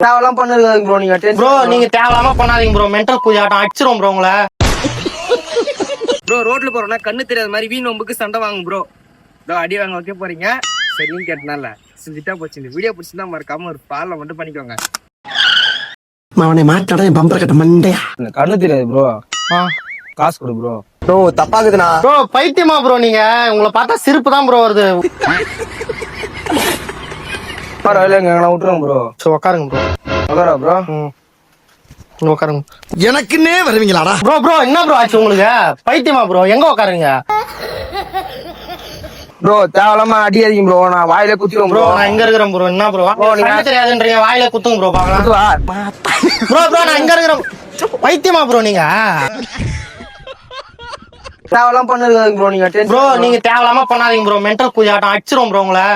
தேவலாம் பண்ணுங்க ப்ரோ. நீங்க ப்ரோ நீங்க தேவையில்லாம பண்ணாதீங்க ப்ரோ. மென்டல் பூஜாட்டம் அடிச்சிரும் ப்ரோ உங்களை. ப்ரோ ரோட்ல போறோம்னா கண்ணு தெரியாத மாதிரி வீண் நோம்புக்கு சண்டை வாங்க ப்ரோ. அடி வாங்க வைக்க போறீங்க சரின்னு கேட்டனால செஞ்சுட்டா போச்சு. இந்த வீடியோ பிடிச்சிருந்தா மறக்காம ஒரு ஃபாலோ மட்டும் பண்ணிக்கோங்க. அவனை மாட்டாடா என் பம்பர கட்ட மண்டையா. கண்ணு தெரியாது ப்ரோ. காசு கொடு ப்ரோ. ப்ரோ தப்பாக்குதுண்ணா. ப்ரோ பைத்தியமா ப்ரோ நீங்க? உங்களை பார்த்தா சிரிப்பு தான் ப்ரோ வருது. இல்லைங்க விட்டுருங்க ப்ரோ. சரி உட்காருங்க ப்ரோ. உட்காரா ப்ரோ. உட்காருங்க. எனக்குன்னே வருவீங்களாடா? ப்ரோ ப்ரோ என்ன ப்ரோ ஆச்சு உங்களுக்கு? பைத்தியமா ப்ரோ? எங்க உட்காருங்க ப்ரோ? தேவையில்லாம அடியாதீங்க ப்ரோ. நான் வாயில குத்திடுவேன் ப்ரோ. ப்ரோ. நான் இங்க இருக்கிறேன் ப்ரோ. என்ன ப்ரோ நீங்க தெரியாதுன்றீங்க, வாயில குத்துங்க ப்ரோ பாக்கலாம். ப்ரோ ப்ரோ நான் இங்க இருக்கிறேன். பைத்தியமா ப்ரோ நீங்க? தேவையெல்லாம் பண்ணுங்க ப்ரோ. நீங்க ப்ரோ நீங்க தேவையில்லாம பண்ணாதீங்க ப்ரோ. மென்டல் பூஜாட்டம் அடிச்சிரும் ப்ரோ உங்களை.